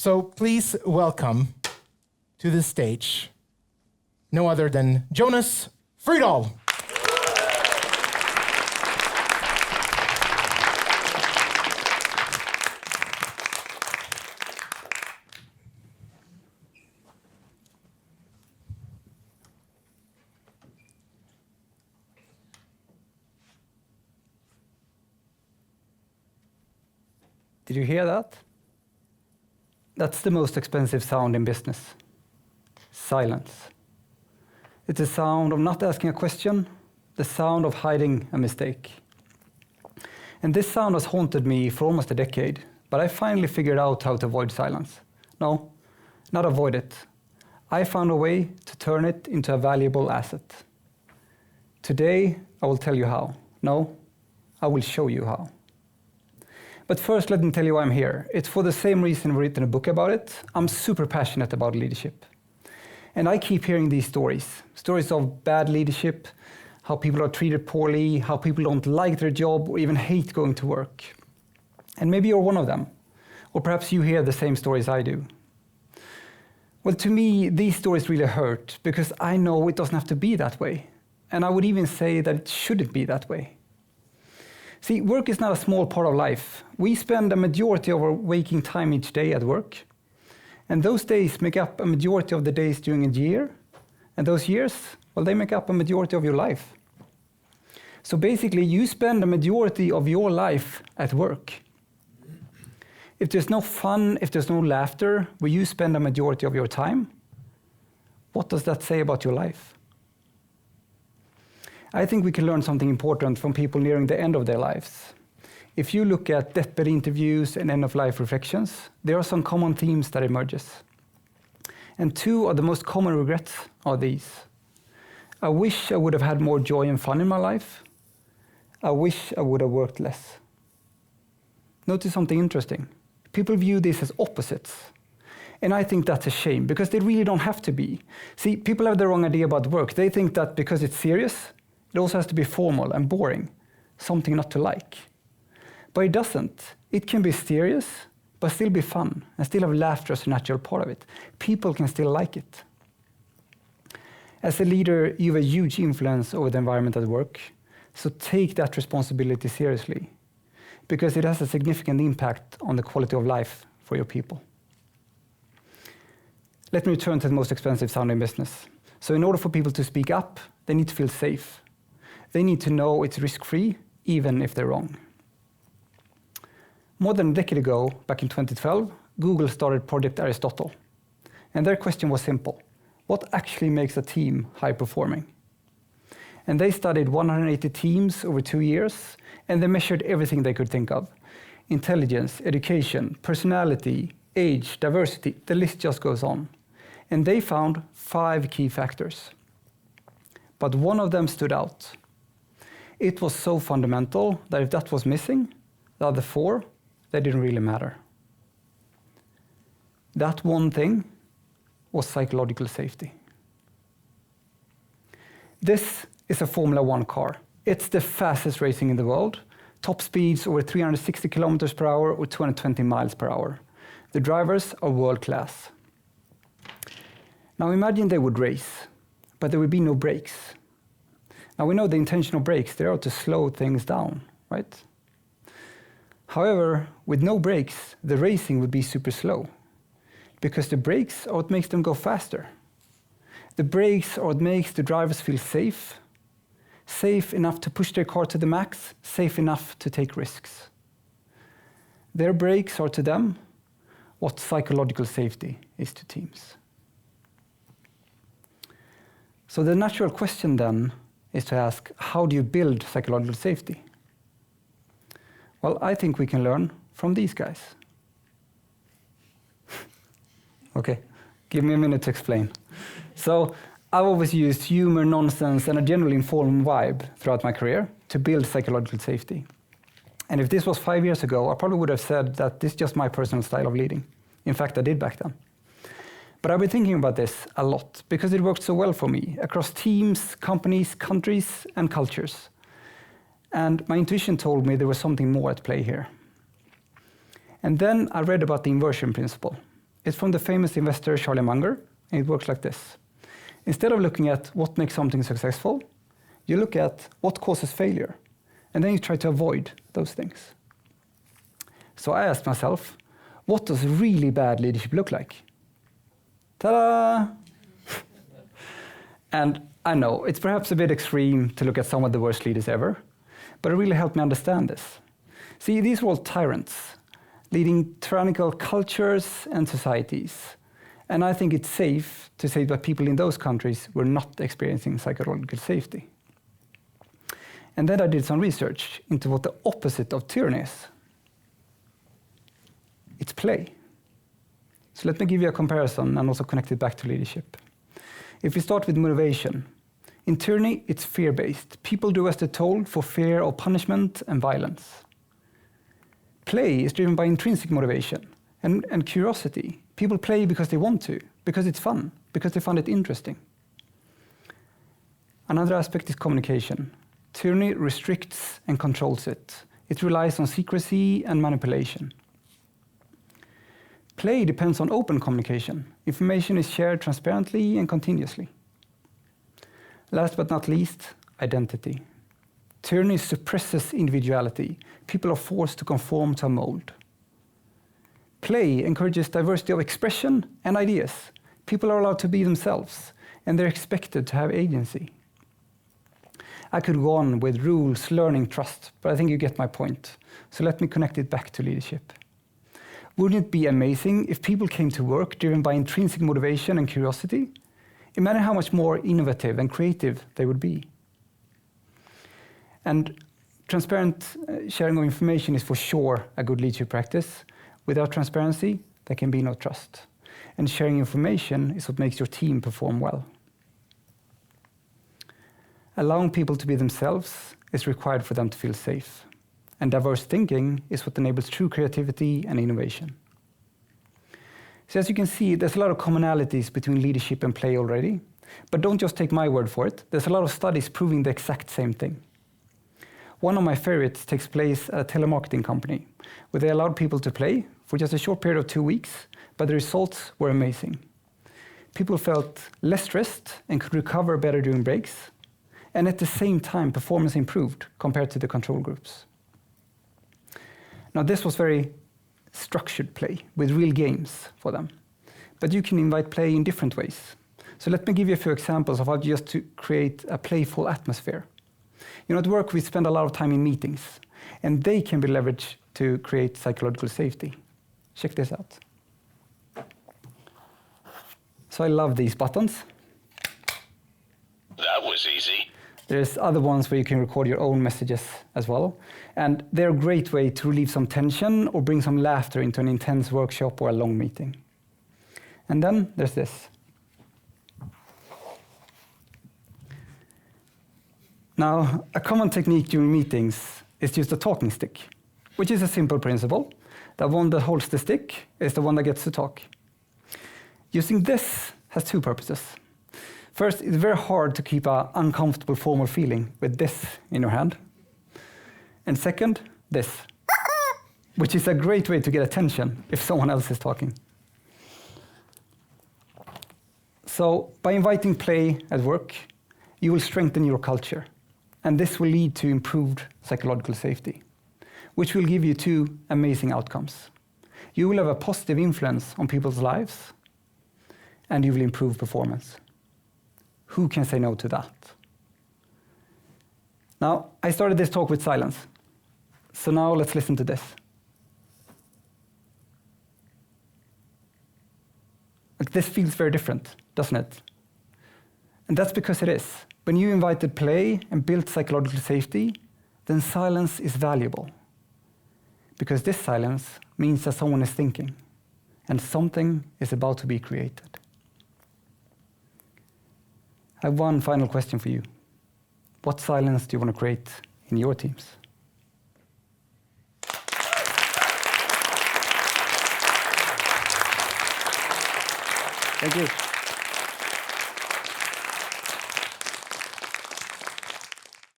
So please welcome to the stage no other than Jonas Frydal. Did you hear that? That's the most expensive sound in business. Silence. It's the sound of not asking a question, the sound of hiding a mistake. And this sound has haunted me for almost a decade, but I finally figured out how to avoid silence. No, not avoid it. I found a way to turn it into a valuable asset. Today, I will tell you how. No, I will show you how. But first, let me tell you why I'm here. It's for the same reason I've written a book about it. I'm super passionate about leadership. And I keep hearing these stories. Stories of bad leadership, how people are treated poorly, how people don't like their job or even hate going to work. And maybe you're one of them. Or perhaps you hear the same stories I do. Well, to me, these stories really hurt because I know it doesn't have to be that way. And I would even say that it shouldn't be that way. See, work is not a small part of life. We spend a majority of our waking time each day at work. And those days make up a majority of the days during a year. And those years, well, they make up a majority of your life. So basically, you spend a majority of your life at work. If there's no fun, if there's no laughter, where you spend a majority of your time, what does that say about your life? I think we can learn something important from people nearing the end of their lives. If you look at deathbed interviews and end-of-life reflections, there are some common themes that emerges. And two of the most common regrets are these. I wish I would have had more joy and fun in my life. I wish I would have worked less. Notice something interesting. People view this as opposites. And I think that's a shame, because they really don't have to be. See, people have the wrong idea about work. They think that because it's serious, it also has to be formal and boring, something not to like. But it doesn't. It can be serious, but still be fun, and still have laughter as a natural part of it. People can still like it. As a leader, you have a huge influence over the environment at work, so take that responsibility seriously, because it has a significant impact on the quality of life for your people. Let me return to the most expensive sound in business. So in order for people to speak up, they need to feel safe. They need to know it's risk-free, even if they're wrong. More than a decade ago, back in 2012, Google started Project Aristotle. And their question was simple. What actually makes a team high-performing? And they studied 180 teams over 2 years, and they measured everything they could think of. Intelligence, education, personality, age, diversity, the list just goes on. And they found 5 key factors. But one of them stood out. It was so fundamental that if that was missing, the other 4, they didn't really matter. That one thing was psychological safety. This is a Formula 1 car. It's the fastest racing in the world. Top speeds over 360 kilometers per hour or 220 miles per hour. The drivers are world class. Now imagine they would race, but there would be no brakes. Now we know the intention of brakes, they are to slow things down, right? However, with no brakes, the racing would be super slow, because the brakes are what makes them go faster. The brakes are what makes the drivers feel safe, safe enough to push their car to the max, safe enough to take risks. Their brakes are to them what psychological safety is to teams. So the natural question then is to ask, how do you build psychological safety? Well, I think we can learn from these guys. Okay, give me a minute to explain. So I've always used humor, nonsense, and a generally informed vibe throughout my career to build psychological safety. And if this was 5 years ago, I probably would have said that this is just my personal style of leading. In fact, I did back then. But I've been thinking about this a lot because it worked so well for me across teams, companies, countries, and cultures. And my intuition told me there was something more at play here. And then I read about the inversion principle. It's from the famous investor Charlie Munger, and it works like this. Instead of looking at what makes something successful, you look at what causes failure, and then you try to avoid those things. So I asked myself, what does really bad leadership look like? Ta-da! And I know, it's perhaps a bit extreme to look at some of the worst leaders ever, but it really helped me understand this. See, these were all tyrants, leading tyrannical cultures and societies. And I think it's safe to say that people in those countries were not experiencing psychological safety. And then I did some research into what the opposite of tyranny is. It's play. So let me give you a comparison and also connect it back to leadership. If we start with motivation, in tyranny, it's fear-based. People do as they're told for fear of punishment and violence. Play is driven by intrinsic motivation and curiosity. People play because they want to, because it's fun, because they find it interesting. Another aspect is communication. Tyranny restricts and controls it. It relies on secrecy and manipulation. Play depends on open communication. Information is shared transparently and continuously. Last but not least, identity. Tyranny suppresses individuality. People are forced to conform to a mold. Play encourages diversity of expression and ideas. People are allowed to be themselves, and they're expected to have agency. I could go on with rules, learning, trust, but I think you get my point. So let me connect it back to leadership. Wouldn't it be amazing if people came to work driven by intrinsic motivation and curiosity? Imagine how much more innovative and creative they would be. And transparent sharing of information is for sure a good leadership practice. Without transparency, there can be no trust. And sharing information is what makes your team perform well. Allowing people to be themselves is required for them to feel safe. And diverse thinking is what enables true creativity and innovation. So as you can see, there's a lot of commonalities between leadership and play already. But don't just take my word for it. There's a lot of studies proving the exact same thing. One of my favorites takes place at a telemarketing company, where they allowed people to play for just a short period of 2 weeks, but the results were amazing. People felt less stressed and could recover better during breaks, and at the same time, performance improved compared to the control groups. Now, this was very structured play with real games for them, but you can invite play in different ways. So let me give you a few examples of how just to create a playful atmosphere. You know, at work, we spend a lot of time in meetings, and they can be leveraged to create psychological safety. Check this out. So I love these buttons. That was easy. There's other ones where you can record your own messages as well. And they're a great way to relieve some tension or bring some laughter into an intense workshop or a long meeting. And then there's this. Now, a common technique during meetings is to use the talking stick, which is a simple principle. The one that holds the stick is the one that gets to talk. Using this has two purposes. First, it's very hard to keep an uncomfortable formal feeling with this in your hand. And second, this, which is a great way to get attention if someone else is talking. So by inviting play at work, you will strengthen your culture. And this will lead to improved psychological safety, which will give you two amazing outcomes. You will have a positive influence on people's lives, and you will improve performance. Who can say no to that? Now, I started this talk with silence. So now let's listen to this. This feels very different, doesn't it? And that's because it is. When you invited play and built psychological safety, then silence is valuable. Because this silence means that someone is thinking, and something is about to be created. I have one final question for you. What silence do you want to create in your teams? Thank you.